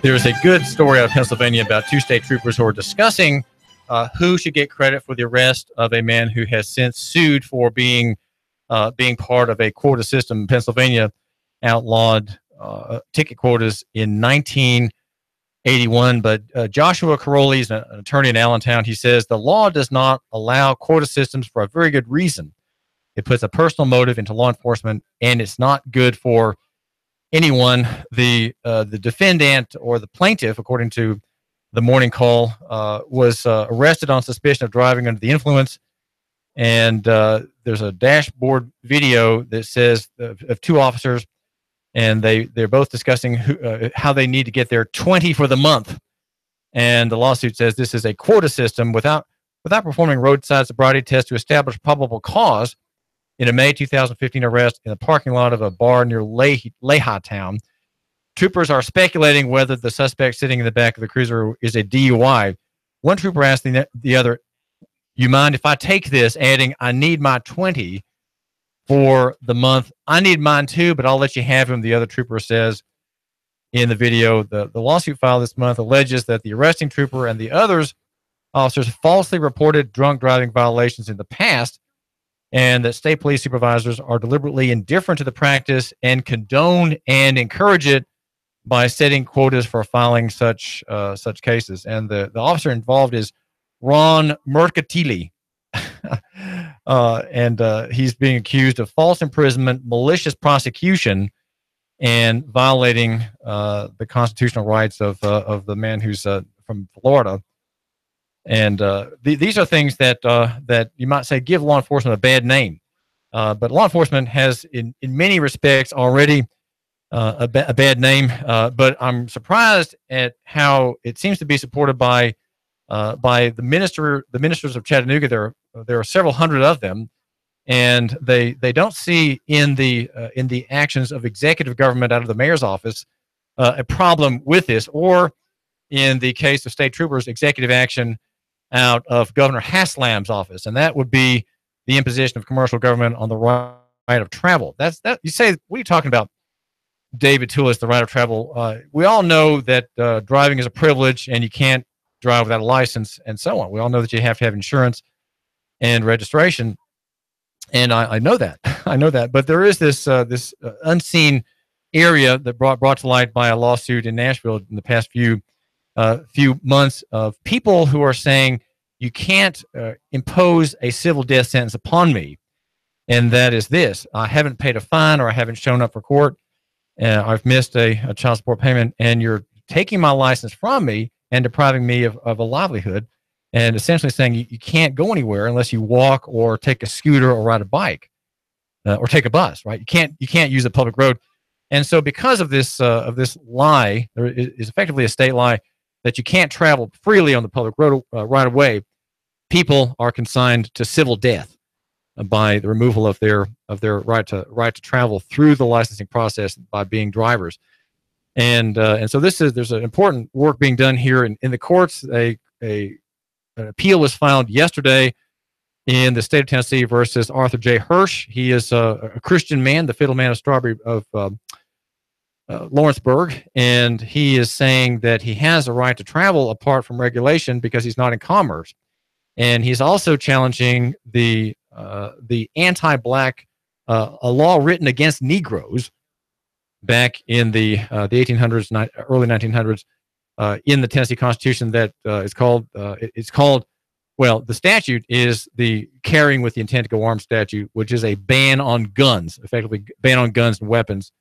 There's a good story out of Pennsylvania about two state troopers who are discussing who should get credit for the arrest of a man who has since sued for being part of a quota system. Pennsylvania outlawed ticket quotas in 1981, but Joshua Caroli is an attorney in Allentown. He says the law does not allow quota systems for a very good reason. It puts a personal motive into law enforcement, and it's not good for anyone. The defendant or the plaintiff, according to the Morning Call, was arrested on suspicion of driving under the influence. And there's a dashboard video that says of two officers, and they're both discussing how they need to get their 20 for the month. And the lawsuit says this is a quota system without performing roadside sobriety tests to establish probable cause. In a May 2015 arrest in the parking lot of a bar near Town, troopers are speculating whether the suspect sitting in the back of the cruiser is a DUI. One trooper asked the other, "You mind if I take this?" adding, "I need my 20 for the month." "I need mine too, but I'll let you have him," the other trooper says in the video. The lawsuit filed this month alleges that the arresting trooper and the others officers falsely reported drunk driving violations in the past, and that state police supervisors are deliberately indifferent to the practice and condone and encourage it by setting quotas for filing such cases. And the officer involved is Ron Mercatili, and he's being accused of false imprisonment, malicious prosecution, and violating the constitutional rights of the man who's from Florida. And these are things that you might say give law enforcement a bad name. But law enforcement has, in many respects, already a bad name. But I'm surprised at how it seems to be supported by the ministers of Chattanooga. There are several hundred of them, and they don't see in the actions of executive government out of the mayor's office a problem with this, or in the case of state troopers, executive action out of Governor Haslam's office, and that would be the imposition of commercial government on the right of travel. That you say, what are you talking about, David Tulis, the right of travel? We all know that driving is a privilege, and you can't drive without a license, and so on. We all know that you have to have insurance and registration, and I know that. I know that. But there is this unseen area that brought to light by a lawsuit in Nashville in the past few months of people who are saying you can't impose a civil death sentence upon me, and that is this: I haven't paid a fine, or I haven't shown up for court, I've missed a child support payment, and you're taking my license from me and depriving me of a livelihood, and essentially saying you can't go anywhere unless you walk or take a scooter or ride a bike or take a bus, right? You can't use a public road. And so because of this lie, there is effectively a state lie that you can't travel freely on the public road right away, people are consigned to civil death by the removal of their right to travel through the licensing process by being drivers. And so there's an important work being done here in the courts. An appeal was filed yesterday in the state of Tennessee versus Arthur J. Hirsch. He is a Christian man, the fiddleman of Lawrenceburg, and he is saying that he has a right to travel apart from regulation because he's not in commerce. And he's also challenging the anti-black a law written against Negroes back in the 1800s, early 1900s, in the Tennessee Constitution that is called well, the statute is the carrying with the intent to go armed statute, which is a ban on guns, effectively ban on guns and weapons,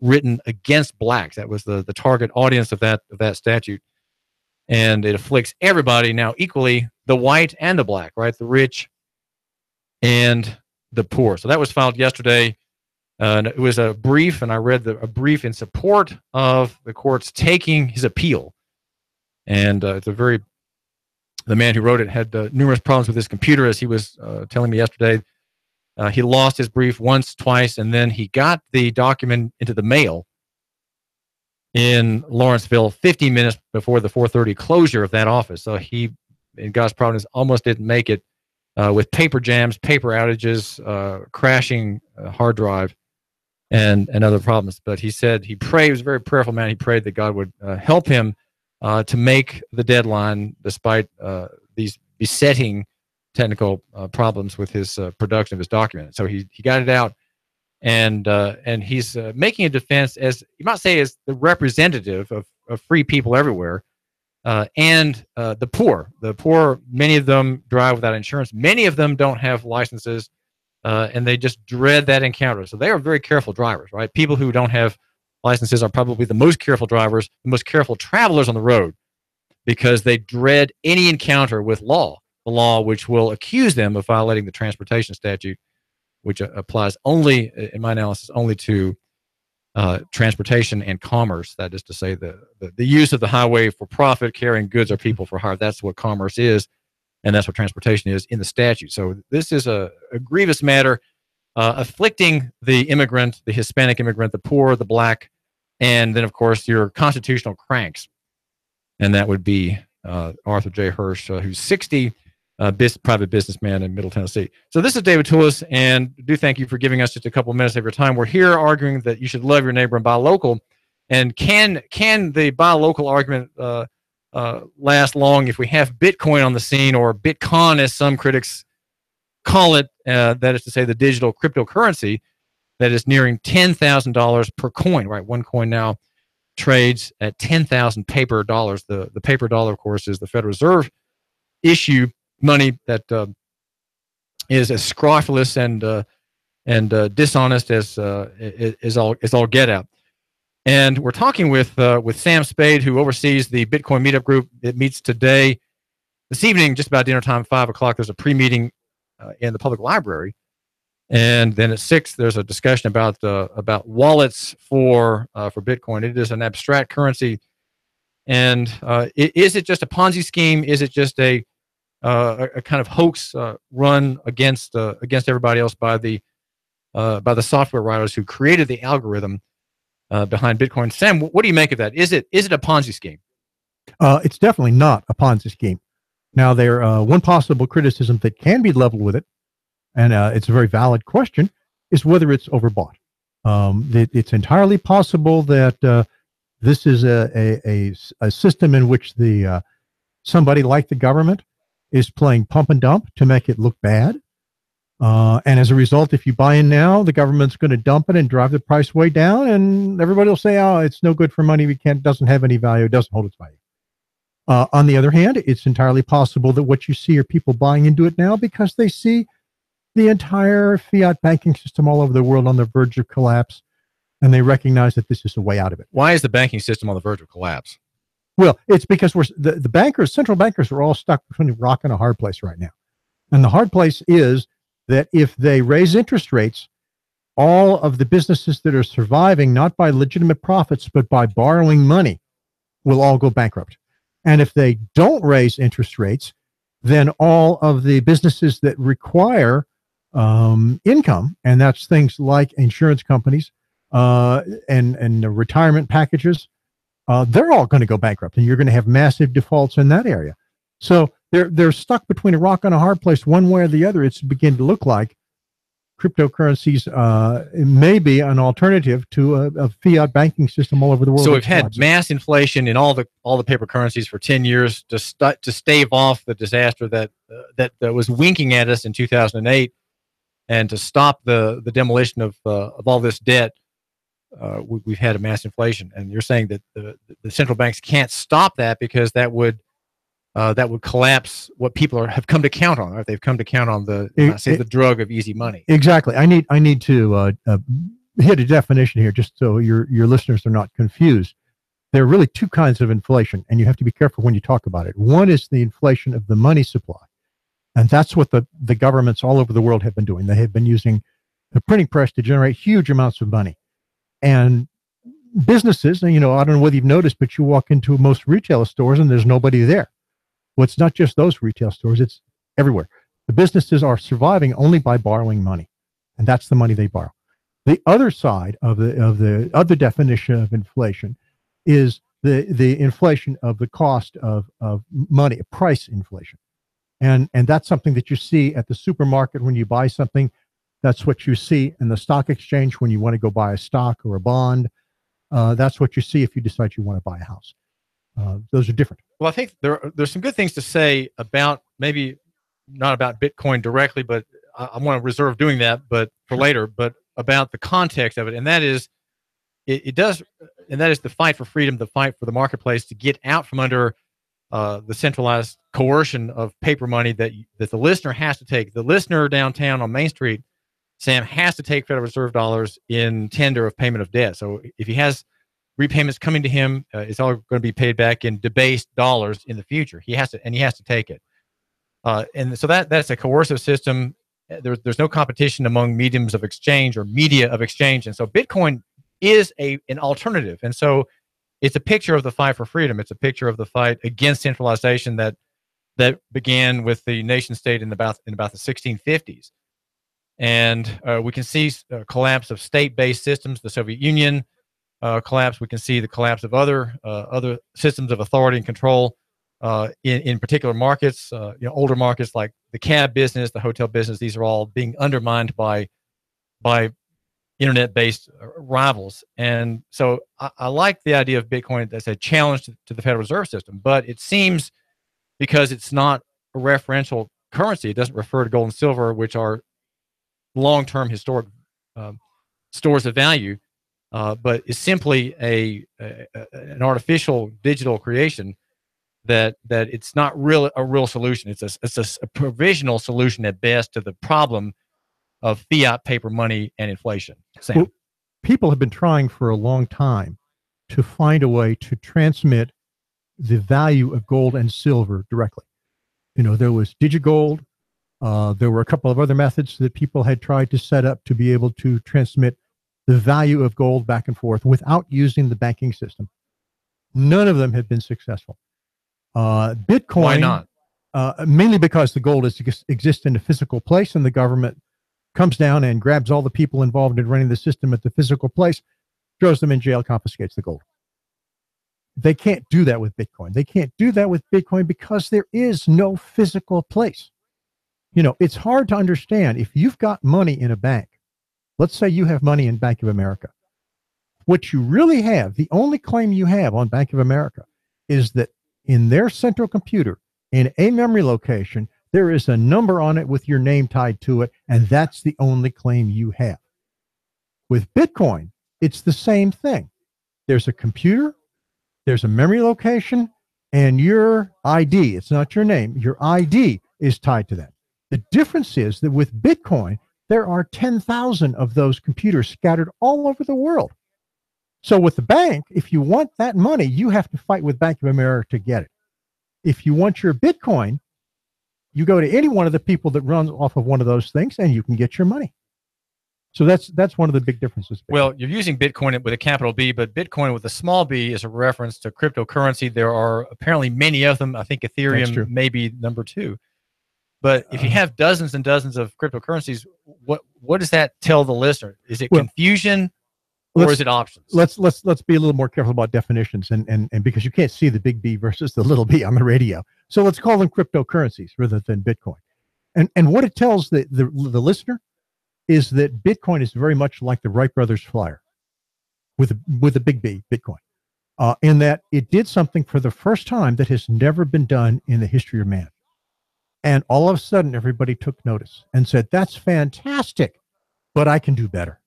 written against blacks. That was the target audience of that statute, and it afflicts everybody now equally, the white and the black, right? The rich and the poor. So that was filed yesterday. And it was a brief, and I read a brief in support of the courts taking his appeal. And the man who wrote it had numerous problems with his computer, as he was telling me yesterday. He lost his brief once, twice, and then he got the document into the mail in Lawrenceville 15 minutes before the 4:30 closure of that office. So he, in God's providence, almost didn't make it with paper jams, paper outages, crashing hard drive, and other problems. But he said he prayed. He was a very prayerful man. He prayed that God would help him to make the deadline despite these besetting technical problems with his production of his document. So he got it out, and he's making a defense, as you might say, as the representative of free people everywhere, and the poor. The poor, many of them drive without insurance. Many of them don't have licenses, and they just dread that encounter. So they are very careful drivers, right? People who don't have licenses are probably the most careful drivers, the most careful travelers on the road, because they dread any encounter with law, the law which will accuse them of violating the transportation statute, which applies only, in my analysis, only to transportation and commerce. That is to say, the use of the highway for profit, carrying goods or people for hire. That's what commerce is, and that's what transportation is in the statute. So this is a grievous matter afflicting the immigrant, the Hispanic immigrant, the poor, the black, and then, of course, your constitutional cranks. And that would be Arthur J. Hirsch, who's 60, private businessman in Middle Tennessee. So this is David Tulis, and do thank you for giving us just a couple minutes of your time. We're here arguing that you should love your neighbor and buy local. And can the buy local argument last long if we have Bitcoin on the scene, or Bitcoin, as some critics call it, that is to say the digital cryptocurrency that is nearing $10,000 per coin, right? One coin now trades at 10,000 paper dollars. The paper dollar, of course, is the Federal Reserve issue money that is as scrofulous and dishonest as all get out. And we're talking with Sam Spade, who oversees the Bitcoin Meetup Group. It meets today, this evening, just about dinner time, 5 o'clock. There's a pre-meeting in the public library, and then at 6 there's a discussion about wallets for Bitcoin. It is an abstract currency, and is it just a Ponzi scheme? Is it just a kind of hoax run against everybody else by the software writers who created the algorithm behind Bitcoin? Sam, what do you make of that? Is it a Ponzi scheme? It's definitely not a Ponzi scheme. Now, one possible criticism that can be leveled with it, and it's a very valid question, is whether it's overbought. It's entirely possible that this is a system in which somebody like the government is playing pump and dump to make it look bad. And as a result, if you buy in now, the government's going to dump it and drive the price way down, and everybody will say, oh, it's no good for money. Doesn't have any value. It doesn't hold its value. On the other hand, it's entirely possible that what you see are people buying into it now because they see the entire fiat banking system all over the world on the verge of collapse, and they recognize that this is a way out of it. Why is the banking system on the verge of collapse? Well, it's because the bankers, central bankers, are all stuck between a rock and a hard place right now. And the hard place is that if they raise interest rates, all of the businesses that are surviving, not by legitimate profits, but by borrowing money, will all go bankrupt. And if they don't raise interest rates, then all of the businesses that require income, and that's things like insurance companies and retirement packages, they're all going to go bankrupt, and you're going to have massive defaults in that area. So they're stuck between a rock and a hard place, one way or the other. It's beginning to look like cryptocurrencies may be an alternative to a fiat banking system all over the world. So we've had mass inflation in all the paper currencies for 10 years to stave off the disaster that was winking at us in 2008, and to stop the demolition of all this debt. We've had a mass inflation, and you're saying that the central banks can't stop that because that would collapse what people have come to count on. Right? They've come to count on the drug of easy money. Exactly. I need to hit a definition here, just so your listeners are not confused. There are really two kinds of inflation, and you have to be careful when you talk about it. One is the inflation of the money supply, and that's what the governments all over the world have been doing. They have been using the printing press to generate huge amounts of money. And businesses, and I don't know whether you've noticed, but you walk into most retail stores and there's nobody there. Well, it's not just those retail stores, it's everywhere. The businesses are surviving only by borrowing money, and that's the money they borrow. The other side of the other definition of inflation is the inflation of the cost of money, price inflation. And that's something that you see at the supermarket when you buy something. That's what you see in the stock exchange when you want to go buy a stock or a bond. That's what you see if you decide you want to buy a house. Those are different. Well, I think there's some good things to say about, maybe not about Bitcoin directly, but I want to reserve doing that, but for later, but about the context of it. And that is, it does, and that is the fight for freedom, the fight for the marketplace to get out from under the centralized coercion of paper money that the listener has to take. The listener downtown on Main Street, Sam, has to take Federal Reserve dollars in tender of payment of debt. So if he has repayments coming to him, it's all going to be paid back in debased dollars in the future. He has to take it. And so that's a coercive system. There's no competition among mediums of exchange or media of exchange. And so Bitcoin is an alternative. And so it's a picture of the fight for freedom. It's a picture of the fight against centralization that began with the nation state in about the 1650s. And we can see collapse of state-based systems, the Soviet Union collapse. We can see the collapse of other systems of authority and control in particular markets, older markets like the cab business, the hotel business. These are all being undermined by internet-based rivals. And so I like the idea of Bitcoin as a challenge to the Federal Reserve System, but it seems, because it's not a referential currency, it doesn't refer to gold and silver, which are long-term historic stores of value, but is simply an artificial digital creation that it's not a real solution. It's a provisional solution at best to the problem of fiat paper money and inflation. Sam. Well, people have been trying for a long time to find a way to transmit the value of gold and silver directly. There was DigiGold. There were a couple of other methods that people had tried to set up to be able to transmit the value of gold back and forth without using the banking system. None of them have been successful. Bitcoin. Why not? Mainly because the gold exists in a physical place, and the government comes down and grabs all the people involved in running the system at the physical place, throws them in jail, confiscates the gold. They can't do that with Bitcoin. They can't do that with Bitcoin because there is no physical place. It's hard to understand. If you've got money in a bank, let's say you have money in Bank of America, what you really have, the only claim you have on Bank of America, is that in their central computer, in a memory location, there is a number on it with your name tied to it, and that's the only claim you have. With Bitcoin, it's the same thing. There's a computer, there's a memory location, and your ID, it's not your name, your ID is tied to that. The difference is that with Bitcoin, there are 10,000 of those computers scattered all over the world. So with the bank, if you want that money, you have to fight with Bank of America to get it. If you want your Bitcoin, you go to any one of the people that runs off of one of those things, and you can get your money. So that's one of the big differences. Well, you're using Bitcoin with a capital B, but Bitcoin with a small b is a reference to cryptocurrency. There are apparently many of them. I think Ethereum may be number 2. But if you have dozens and dozens of cryptocurrencies, what does that tell the listener? Is it confusion, or is it options? Let's be a little more careful about definitions, and because you can't see the big B versus the little b on the radio. So let's call them cryptocurrencies rather than Bitcoin. And what it tells the listener is that Bitcoin is very much like the Wright brothers flyer with a big B, Bitcoin, in that it did something for the first time that has never been done in the history of man. And all of a sudden, everybody took notice and said, that's fantastic, but I can do better.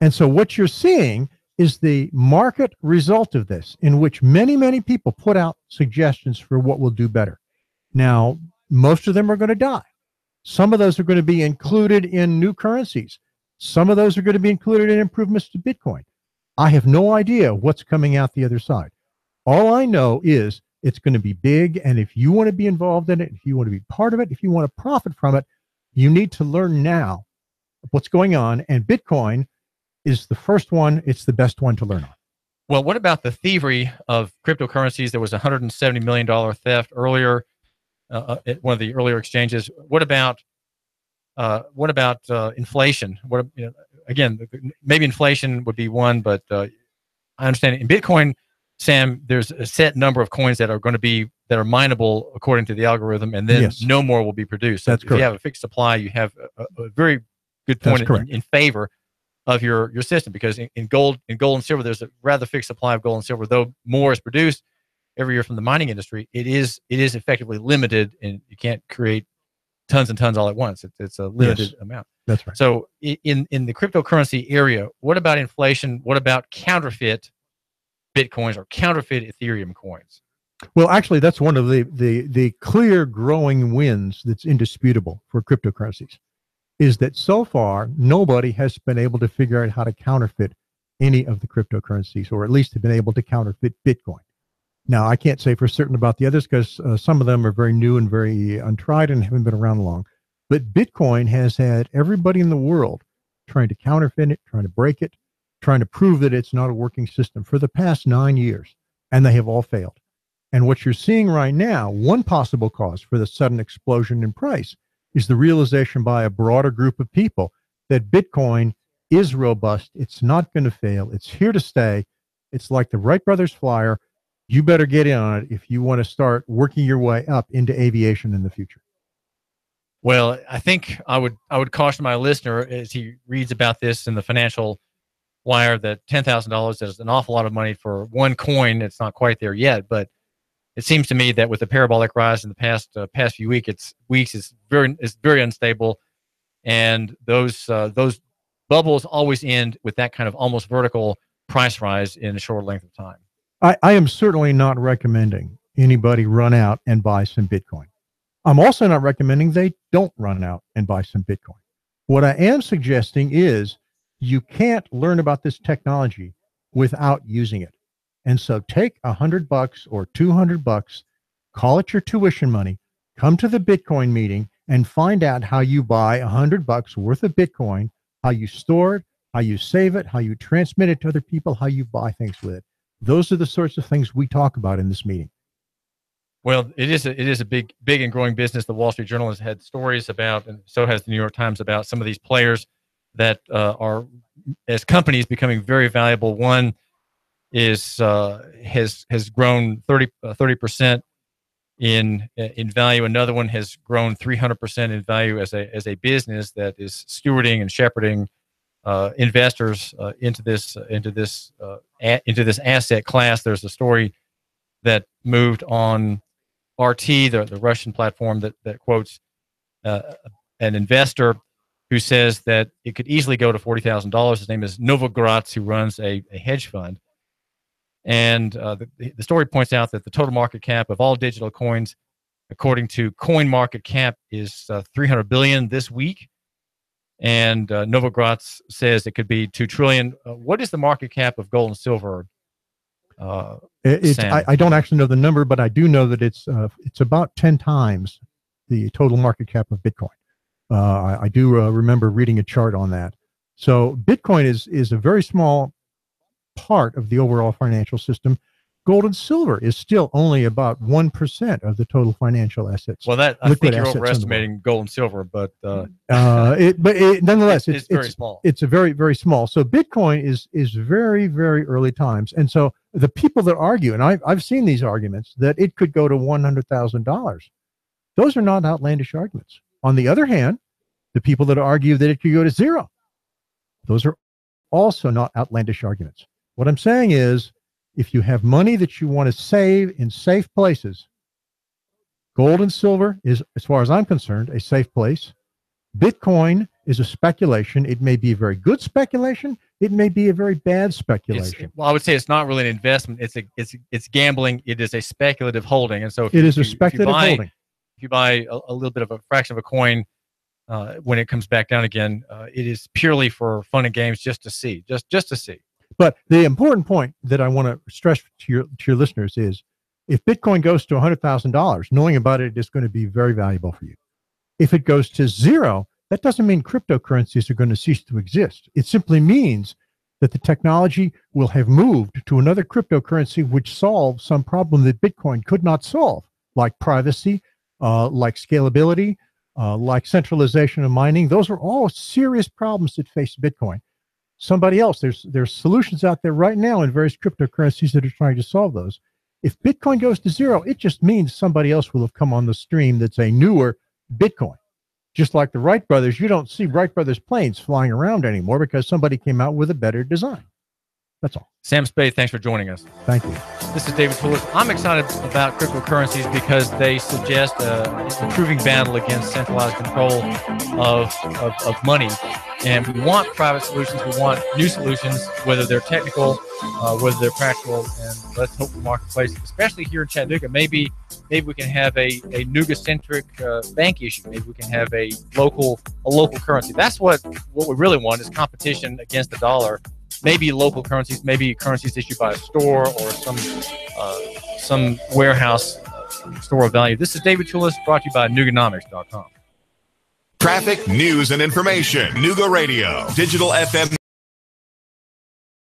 And so what you're seeing is the market result of this, in which many, many people put out suggestions for what will do better. Now, most of them are going to die. Some of those are going to be included in new currencies. Some of those are going to be included in improvements to Bitcoin. I have no idea what's coming out the other side. All I know is it's going to be big, and if you want to be involved in it, if you want to be part of it, if you want to profit from it, you need to learn now what's going on, and Bitcoin is the first one. It's the best one to learn on. Well, what about the thievery of cryptocurrencies? There was a $170 million theft earlier at one of the earlier exchanges. What about inflation? Again, maybe inflation would be one, but I understand in Bitcoin, Sam, there's a set number of coins that are mineable according to the algorithm, and then no more will be produced. So That's if correct. you have a fixed supply, you have a very good point in favor of your system, because in gold and silver, there's a rather fixed supply of gold and silver. Though more is produced every year from the mining industry, it is effectively limited, and you can't create tons and tons all at once. It's a limited amount. That's right. So in the cryptocurrency area, what about inflation? What about counterfeit Bitcoins or counterfeit Ethereum coins? Well, actually, that's one of the clear growing wins that's indisputable for cryptocurrencies, is that so far nobody has been able to figure out how to counterfeit any of the cryptocurrencies, or at least have been able to counterfeit Bitcoin. Now, I can't say for certain about the others, because some of them are very new and very untried and haven't been around long. But Bitcoin has had everybody in the world trying to counterfeit it, trying to break it, trying to prove that it's not a working system for the past 9 years, and they have all failed. And what you're seeing right now, one possible cause for the sudden explosion in price, is the realization by a broader group of people that Bitcoin is robust. It's not going to fail. It's here to stay. It's like the Wright brothers flyer. You better get in on it if you want to start working your way up into aviation in the future. Well, I think I would caution my listener as he reads about this in the Financial Wire that $10,000 is an awful lot of money for one coin. It's not quite there yet, but it seems to me that with the parabolic rise in the past few weeks, it's very unstable, and those bubbles always end with that kind of almost vertical price rise in a short length of time. I am certainly not recommending anybody run out and buy some Bitcoin. I'm also not recommending they don't run out and buy some Bitcoin. What I am suggesting is you can't learn about this technology without using it. And so take $100 or $200, call it your tuition money, come to the Bitcoin meeting and find out how you buy $100 worth of Bitcoin, how you store it, how you save it, how you transmit it to other people, how you buy things with it. Those are the sorts of things we talk about in this meeting. Well, it is a big and growing business. The Wall Street Journal has had stories about, and so has the New York Times, about some of these players that are, as companies, becoming very valuable. One is has grown 30% in value. Another one has grown 300% in value as a business that is stewarding and shepherding investors into this asset class. There's a story that moved on RT, the Russian platform that quotes an investor who says that it could easily go to $40,000. His name is Novogratz, who runs a hedge fund. And the story points out that the total market cap of all digital coins, according to CoinMarketCap, is $300 billion this week. And Novogratz says it could be $2 trillion. What is the market cap of gold and silver? I don't actually know the number, but I do know that it's about 10 times the total market cap of Bitcoin. I do remember reading a chart on that. So Bitcoin is a very small part of the overall financial system. Gold and silver is still only about 1% of the total financial assets. Well, I think you're overestimating gold and silver, but nonetheless, it's very small. It's a very, very small. So Bitcoin is very, very early times. And so the people that argue, and I've seen these arguments, that it could go to $100,000. Those are not outlandish arguments. On the other hand, the people that argue that it could go to zero, those are also not outlandish arguments. What I'm saying is, if you have money that you want to save in safe places, gold and silver is, as far as I'm concerned, a safe place. Bitcoin is a speculation. It may be a very good speculation. It may be a very bad speculation. Well, I would say it's not really an investment. It's gambling. It is a speculative holding. And so it is a speculative holding. If you buy a little bit of a fraction of a coin, when it comes back down again, it is purely for fun and games, just to see. But the important point that I want to stress to your listeners is, if Bitcoin goes to $100,000, knowing about it is going to be very valuable for you. If it goes to zero, that doesn't mean cryptocurrencies are going to cease to exist. It simply means that the technology will have moved to another cryptocurrency which solves some problem that Bitcoin could not solve, like privacy, like scalability, like centralization of mining. Those are all serious problems that face Bitcoin. somebody else. There's solutions out there right now in various cryptocurrencies that are trying to solve those. If Bitcoin goes to zero, it just means somebody else will have come on the stream that's a newer Bitcoin. Just like the Wright brothers, you don't see Wright brothers planes flying around anymore because somebody came out with a better design. That's all. Sam Spade, thanks for joining us. Thank you. This is David Tulis. I'm excited about cryptocurrencies because they suggest an improving battle against centralized control of money. And we want private solutions. We want new solutions, whether they're technical, whether they're practical. And let's hope the marketplace, especially here in Chattanooga, maybe we can have a Nooga-centric bank issue. Maybe we can have a local currency. That's what we really want, is competition against the dollar. Maybe local currencies, maybe currencies issued by a store or some warehouse store of value. This is David Tulis, brought to you by Nooganomics.com. Traffic, news, and information. Nooga Radio, digital FM